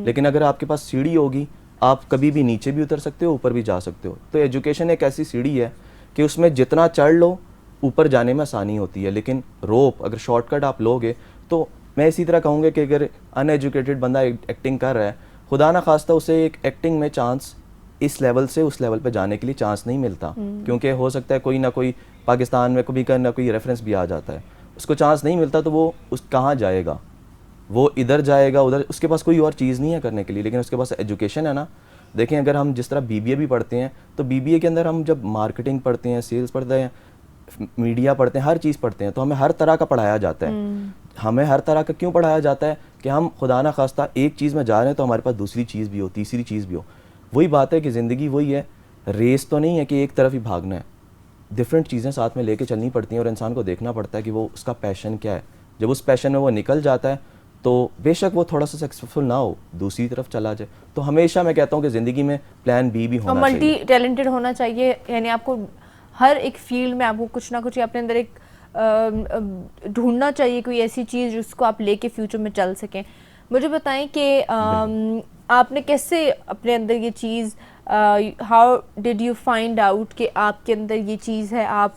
लेकिन अगर आपके पास सीढ़ी होगी, आप कभी भी नीचे भी उतर सकते हो, ऊपर भी जा सकते हो। तो एजुकेशन एक ऐसी सीढ़ी है कि उसमें जितना चढ़ लो, ऊपर जाने में आसानी होती है। लेकिन रोप अगर शॉर्टकट आप लोगे, तो मैं इसी तरह कहूँगा कि अगर अनएजुकेटेड बंदा एक्टिंग कर रहा है, खुदा ना खास्ता उसे एक एक्टिंग में चांस इस लेवल से उस लेवल पे जाने के लिए चांस नहीं मिलता, क्योंकि हो सकता है कोई ना कोई पाकिस्तान में कभी का ना कोई रेफरेंस भी आ जाता है, उसको चांस नहीं मिलता, तो वो उस कहाँ जाएगा? वो इधर जाएगा, उधर, उसके पास कोई और चीज़ नहीं है करने के लिए। लेकिन उसके पास एजुकेशन है ना। देखें, अगर हम जिस तरह बीबीए भी पढ़ते हैं, तो बीबीए के अंदर हम जब मार्केटिंग पढ़ते हैं, सेल्स पढ़ते हैं, मीडिया पढ़ते हैं, हर चीज़ पढ़ते हैं, तो हमें हर तरह का पढ़ाया जाता है। हमें हर तरह का क्यों पढ़ाया जाता है? कि हम खुदा ना खास्ता एक चीज़ में जा रहे हैं तो हमारे पास दूसरी चीज़ भी हो, तीसरी चीज़ भी हो। वही बात है कि ज़िंदगी वही है, रेस तो नहीं है कि एक तरफ ही भागना है, डिफरेंट चीज़ें साथ में लेके चलनी पड़ती हैं और इंसान को देखना पड़ता है कि वो उसका पैशन क्या है। जब उस पैशन में वो निकल जाता है, तो बेशक वो थोड़ा सा सक्सेसफुल ना हो, दूसरी तरफ चला जाए। तो हमेशा मैं कहता हूँ कि ज़िंदगी में प्लान बी भी होना चाहिए, मल्टी टैलेंटेड होना चाहिए। यानी आपको हर एक फील्ड में आपको कुछ ना कुछ अपने अंदर एक ढूंढना चाहिए, कोई ऐसी चीज़ जिसको आप लेके फ्यूचर में चल सकें। मुझे बताएं कि आपने कैसे अपने अंदर ये चीज़, how did you find out कि आपके अंदर ये चीज़ है, आप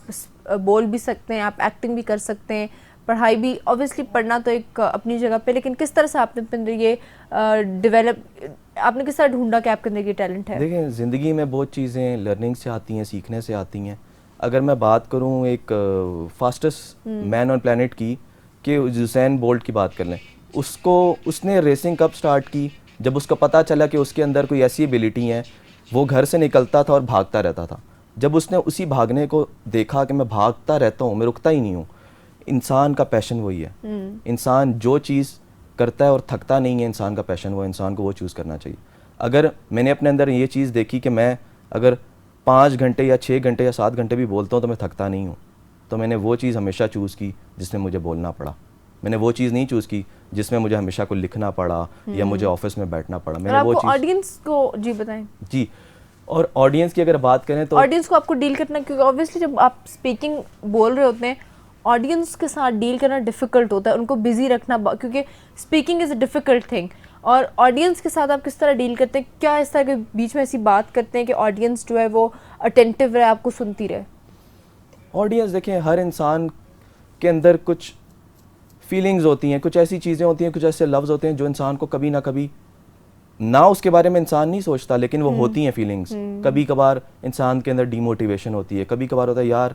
बोल भी सकते हैं, आप एक्टिंग भी कर सकते हैं, पढ़ाई भी, ऑब्वियसली पढ़ना तो एक अपनी जगह पे, लेकिन किस तरह से आपने अपने अंदर ये डेवलप, आपने किस तरह ढूंढा कि आपके अंदर ये टैलेंट है? देखें, ज़िंदगी में बहुत चीज़ें लर्निंग से आती हैं, सीखने से आती हैं। अगर मैं बात करूं एक फास्टेस्ट मैन ऑन प्लेनेट की, कि यूसैन बोल्ट की बात कर लें, उसने रेसिंग कब स्टार्ट की? जब उसको पता चला कि उसके अंदर कोई ऐसी एबिलिटी है, वो घर से निकलता था और भागता रहता था। जब उसने उसी भागने को देखा कि मैं भागता रहता हूँ, मैं रुकता ही नहीं हूँ, इंसान का पैशन वही है। इंसान जो चीज़ करता है और थकता नहीं है, इंसान का पैशन वो, इंसान को वो चूज़ करना चाहिए। अगर मैंने अपने अंदर ये चीज़ देखी कि मैं अगर 5 घंटे या 6 घंटे या 7 घंटे भी बोलता हूँ तो मैं थकता नहीं हूँ, तो मैंने वो चीज़ हमेशा चूज़ की जिसमें मुझे बोलना पड़ा। मैंने वो चीज़ नहीं चूज़ की जिसमें मुझे हमेशा को लिखना पड़ा या मुझे ऑफिस में बैठना पड़ा। मैंने वो चीज़ ऑडियंस को जी बताएं। जी, और ऑडियंस की अगर बात करें तो ऑडियंस को आपको डील करना, क्योंकि ऑब्वियसली जब आप स्पीकिंग बोल रहे होते हैं, ऑडियंस के साथ डील करना डिफ़िकल्ट होता है, उनको बिजी रखना, क्योंकि speaking is a difficult thing. और ऑडियंस के साथ आप किस तरह डील करते हैं? क्या इस तरह के बीच में ऐसी बात करते हैं कि ऑडियंस जो है वो अटेंटिव रहे, आपको सुनती रहे? ऑडियंस, देखें, हर इंसान के अंदर कुछ फीलिंग्स होती हैं, कुछ ऐसी चीज़ें होती हैं, कुछ ऐसे लफ्ज़ होते हैं जो इंसान को कभी ना कभी, ना उसके बारे में इंसान नहीं सोचता, लेकिन वो होती हैं फीलिंग्स। कभी कभार इंसान के अंदर डीमोटिवेशन होती है, कभी कभार होता है यार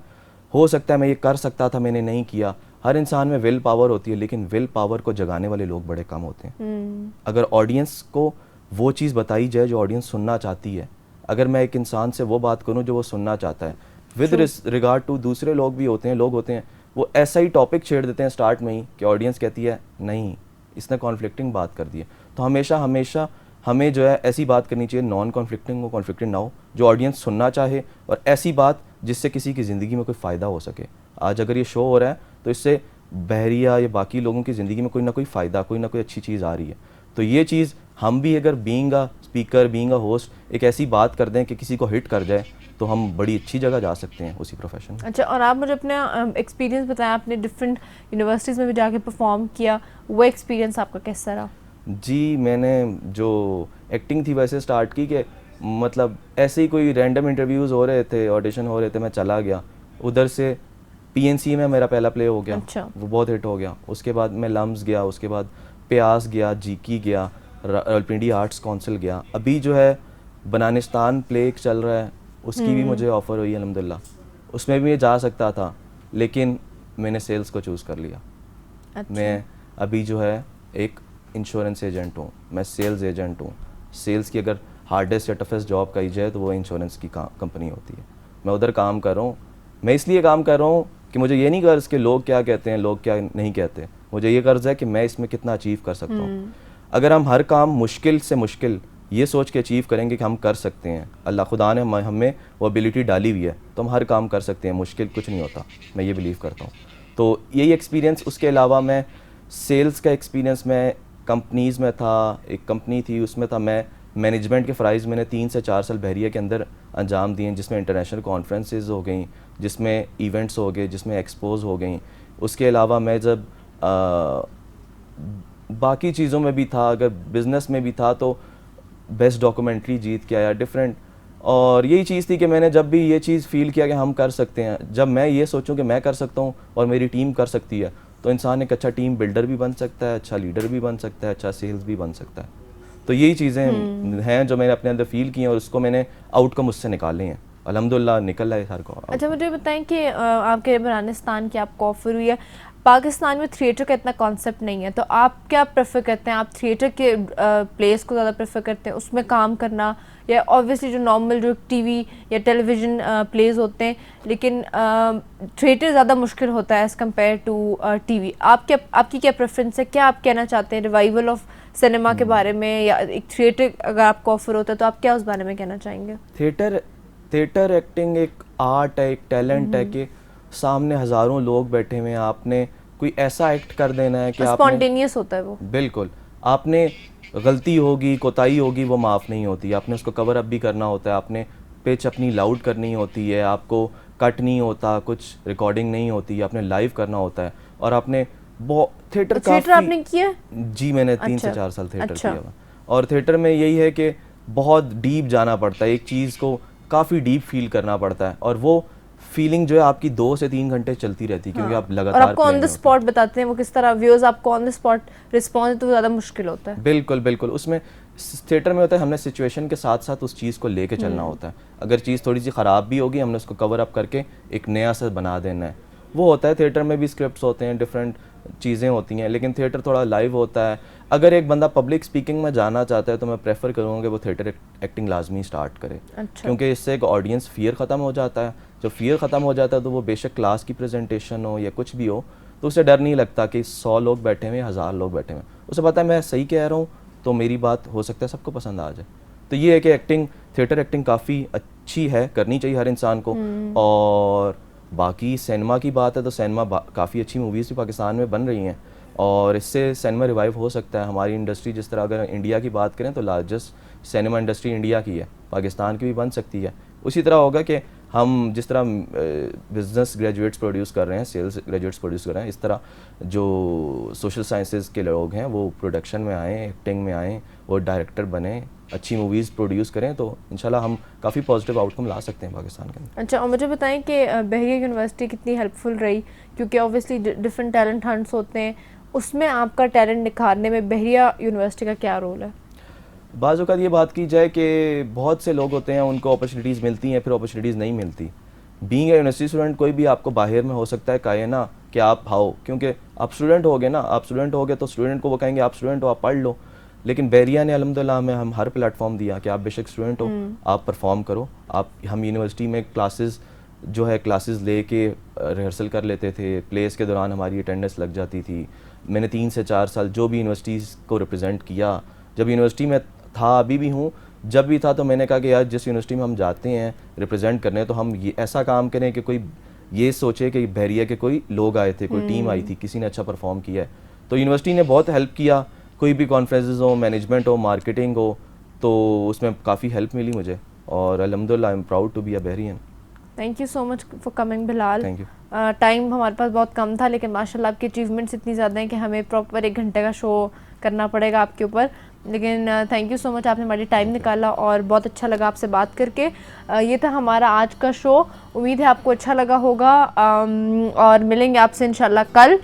हो सकता है मैं ये कर सकता था, मैंने नहीं किया। हर इंसान में विल पावर होती है, लेकिन विल पावर को जगाने वाले लोग बड़े कम होते हैं। अगर ऑडियंस को वो चीज़ बताई जाए जो ऑडियंस सुनना चाहती है, अगर मैं एक इंसान से वो बात करूं जो वो सुनना चाहता है, विद रिगार्ड टू दूसरे लोग भी होते हैं, लोग होते हैं वो ऐसा ही टॉपिक छेड़ देते हैं स्टार्ट में ही कि ऑडियंस कहती है नहीं, इसने कॉन्फ्लिक्टिंग बात कर दी है। तो हमेशा हमें जो है ऐसी बात करनी चाहिए, नॉन कॉन्फ्लिक्टिंग हो, कॉन्फ्लिक्टिंग ना हो, जो ऑडियंस सुनना चाहे, और ऐसी बात जिससे किसी की ज़िंदगी में कोई फ़ायदा हो सके। आज अगर ये शो हो रहा है तो इससे बहरिया या बाकी लोगों की ज़िंदगी में कोई ना कोई फ़ायदा, कोई ना कोई अच्छी चीज़ आ रही है। तो ये चीज़ हम भी अगर being a speaker, being a host, एक ऐसी बात कर दें कि किसी को हिट कर जाए, तो हम बड़ी अच्छी जगह जा सकते हैं उसी प्रोफेशन में। अच्छा, और आप मुझे अपना एक्सपीरियंस बताएं, आपने डिफरेंट यूनिवर्सिटीज़ में भी जाके परफॉर्म किया, वो एक्सपीरियंस आपका कैसा रहा? जी, मैंने जो एक्टिंग थी वैसे स्टार्ट की कि मतलब ऐसे ही कोई रैंडम इंटरव्यूज़ हो रहे थे, ऑडिशन हो रहे थे, मैं चला गया उधर से। पीएनसी में मेरा पहला प्ले हो गया। अच्छा। वो बहुत हिट हो गया। उसके बाद मैं लम्स गया, उसके बाद प्यास गया, जीकी गया, रावलपिंडी आर्ट्स काउंसिल गया। अभी जो है बनानिस्तान प्ले चल रहा है, उसकी भी मुझे ऑफ़र हुई अल्हम्दुलिल्लाह। उसमें भी मैं जा सकता था, लेकिन मैंने सेल्स को चूज़ कर लिया। अच्छा। मैं अभी जो है एक इंश्योरेंस एजेंट हूँ, मैं सेल्स एजेंट हूँ। सेल्स की अगर हार्डेस्ट या टफेस्ट जॉब कही जाए तो वो इंश्योरेंस की कंपनी होती है। मैं उधर काम कर रहा हूँ। मैं इसलिए काम कर रहा हूँ कि मुझे ये नहीं गर्ज कि लोग क्या कहते हैं, लोग क्या नहीं कहते। मुझे ये गर्ज है कि मैं इसमें कितना अचीव कर सकता हूँ। अगर हम हर काम मुश्किल से मुश्किल ये सोच के अचीव करेंगे कि हम कर सकते हैं, अल्लाह खुदा ने हमें वो एबिलिटी डाली हुई है, तो हम हर काम कर सकते हैं, मुश्किल कुछ नहीं होता, मैं ये बिलीव करता हूँ। तो यही एक्सपीरियंस, उसके अलावा मैं सेल्स का एक्सपीरियंस, मैं कंपनीज़ में था, एक कंपनी थी उसमें था मैं, मैनेजमेंट के फ़राइज़ मैंने 3 से 4 साल बहरिया के अंदर अंजाम दिए, जिसमें इंटरनेशनल कॉन्फ्रेंसेस हो गई, जिसमें इवेंट्स हो गए, जिसमें एक्सपोज हो गई। उसके अलावा मैं जब बाकी चीज़ों में भी था, अगर बिज़नेस में भी था तो बेस्ट डॉक्यूमेंट्री जीत के आया, डिफरेंट। और यही चीज़ थी कि मैंने जब भी ये चीज़ फ़ील किया कि हम कर सकते हैं, जब मैं ये सोचूं कि मैं कर सकता हूँ और मेरी टीम कर सकती है, तो इंसान एक अच्छा टीम बिल्डर भी बन सकता है, अच्छा लीडर भी बन सकता है, अच्छा सेल्स भी बन सकता है। तो यही चीज़ें हैं जो मैंने अपने अंदर फ़ील की हैं और उसको मैंने आउटकम उससे निकाले हैं, अल्हम्दुलिल्लाह निकल आए हर को। अच्छा, मुझे बताएं कि आपके अफगानिस्तान की आपको ऑफर हुई है, पाकिस्तान में थिएटर का इतना कॉन्सेप्ट नहीं है, तो आप क्या प्रेफर करते हैं? आप थिएटर के प्लेस को ज़्यादा प्रेफर करते हैं, उसमें काम करना, या ऑब्वियसली जो नॉर्मल जो टीवी या टेलीविज़न प्लेस होते हैं, लेकिन थिएटर ज़्यादा मुश्किल होता है एज़ कम्पेयर टू टीवी? आपकी क्या प्रेफरेंस है? क्या आप कहना चाहते हैं रिवाइवल ऑफ सिनेमा के बारे में, या एक थिएटर अगर आपको ऑफर होता है तो आप क्या उस बारे में कहना चाहेंगे? थिएटर एक्टिंग एक आर्ट है, एक टैलेंट है कि सामने हज़ारों लोग बैठे हुए हैं, आपने कोई ऐसा एक्ट कर देना है कि स्पॉन्टेनियस होता है वो। बिल्कुल, आपने गलती होगी, कोताही होगी, वो माफ़ नहीं होती, आपने उसको कवर अप भी करना होता है, आपने पिच अपनी लाउड करनी होती है, आपको कट नहीं होता, कुछ रिकॉर्डिंग नहीं होती, आपने लाइव करना होता है। और आपने थिएटर आपने किया? जी, मैंने 3 से 4 साल थिएटर किया हुआ। और थिएटर में यही है कि बहुत डीप जाना पड़ता है, एक चीज़ को काफ़ी डीप फील करना पड़ता है, और वो फीलिंग जो है आपकी 2 से 3 घंटे चलती रहती है, क्योंकि आप लगातार और आपको ऑन द स्पॉट बताते हैं वो किस तरह, व्यूअर्स आपको ऑन द स्पॉट रिस्पॉन्स, तो ज़्यादा मुश्किल होता है। बिल्कुल बिल्कुल, उसमें थिएटर में होता है हमने सिचुएशन के साथ साथ उस चीज़ को लेके चलना होता है। अगर चीज़ थोड़ी सी ख़राब भी होगी, हमने उसको कवर अप करके एक नया सा बना देना है, वो होता है। थिएटर में भी स्क्रिप्ट्स होते हैं, डिफरेंट चीज़ें होती हैं, लेकिन थिएटर थोड़ा लाइव होता है। अगर एक बंदा पब्लिक स्पीकिंग में जाना चाहता है तो मैं प्रेफर करूँगा कि वो थिएटर एक्टिंग लाजमी स्टार्ट करे। अच्छा। क्योंकि इससे एक ऑडियंस फियर ख़त्म हो जाता है। जब फियर ख़त्म हो जाता है तो वो बेशक क्लास की प्रेजेंटेशन हो या कुछ भी हो, तो उसे डर नहीं लगता कि 100 लोग बैठे हुए, 1000 लोग बैठे हुए, उसे पता है मैं सही कह रहा हूँ, तो मेरी बात हो सकता है सबको पसंद आ जाए। तो ये है कि थिएटर एक्टिंग काफ़ी अच्छी है, करनी चाहिए हर इंसान को। और बाकी सिनेमा की बात है तो सिनेमा काफ़ी अच्छी मूवीज़ भी पाकिस्तान में बन रही हैं, और इससे सिनेमा रिवाइव हो सकता है। हमारी इंडस्ट्री, जिस तरह अगर इंडिया की बात करें तो लार्जेस्ट सिनेमा इंडस्ट्री इंडिया की है, पाकिस्तान की भी बन सकती है। उसी तरह होगा कि हम जिस तरह बिजनेस ग्रेजुएट्स प्रोड्यूस कर रहे हैं, सेल्स ग्रेजुएट्स प्रोड्यूस कर रहे हैं, इस तरह जो सोशल साइंसेज के लोग हैं वो प्रोडक्शन में आएँ, एक्टिंग में आएँ, वो डायरेक्टर बने, अच्छी मूवीज़ प्रोड्यूस करें, तो इंशाल्लाह हम काफ़ी पॉजिटिव आउटकम ला सकते हैं पाकिस्तान के अंदर। अच्छा, और मुझे बताएं कि बहरिया यूनिवर्सिटी कितनी हेल्पफुल रही, क्योंकि ऑब्वियसली डिफरेंट टैलेंट हंट्स होते हैं, उसमें आपका टैलेंट निखारने में बहरिया यूनिवर्सिटी का क्या रोल है? बाज़ औक़ात ये बात की जाए कि बहुत से लोग होते हैं, उनको अपॉर्चुनिटीज़ मिलती हैं, फिर अपॉर्चुनिटीज़ नहीं मिलती। बीइंग ए यूनिवर्सिटी स्टूडेंट, कोई भी आपको बाहर में हो सकता है कहे ना कि आप आओ, क्योंकि आप स्टूडेंट हो गए ना, आप स्टूडेंट हो गए तो स्टूडेंट को वो कहेंगे आप स्टूडेंट हो, आप पढ़ लो। लेकिन बहरिया ने अल्हम्दुलिल्लाह हमें हम हर प्लेटफॉर्म दिया कि आप बेशक स्टूडेंट हो, आप परफॉर्म करो। हम यूनिवर्सिटी में क्लासेस लेके रिहर्सल कर लेते थे, प्लेस के दौरान हमारी अटेंडेंस लग जाती थी। मैंने 3 से 4 साल जो भी यूनिवर्सिटीज़ को रिप्रेजेंट किया, जब यूनिवर्सिटी में था, अभी भी हूँ, जब भी था, तो मैंने कहा कि यार जिस यूनिवर्सिटी में हम जाते हैं रिप्रेजेंट करने, तो हम ये ऐसा काम करें कि कोई ये सोचे कि बहरिया के कोई लोग आए थे, कोई टीम आई थी, किसी ने अच्छा परफॉर्म किया है। तो यूनिवर्सिटी ने बहुत हेल्प किया, कोई भी कॉन्फ्रेंसेस हो, मैनेजमेंट हो, मार्केटिंग हो, तो उसमें काफ़ी हेल्प मिली मुझे, और अल्हम्दुलिल्लाह I am proud to be a Bahrian. Thank you so much for coming Bilal. Thank you. Time हमारे पास बहुत कम था, लेकिन माशाल्लाह आपकी अचीवमेंट्स इतनी ज़्यादा हैं कि हमें प्रॉपर 1 घंटे का शो करना पड़ेगा आपके ऊपर, लेकिन थैंक यू सो मच, आपने हमारी टाइम निकाला और बहुत अच्छा लगा आपसे बात करके। ये था हमारा आज का शो, उम्मीद है आपको अच्छा लगा होगा, और मिलेंगे आपसे इंशाल्लाह कल।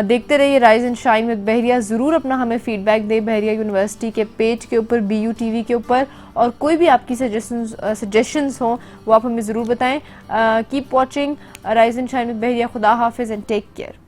देखते रहिए राइज एंड शाइन विद बहरिया। ज़रूर अपना हमें फीडबैक दें बहरिया यूनिवर्सिटी के पेज के ऊपर, BU TV के ऊपर, और कोई भी आपकी सजेशंस हों वो आप हमें ज़रूर बताएं। Keep watching rise and shine with Bahria. खुदा हाफिज़ एंड टेक केयर।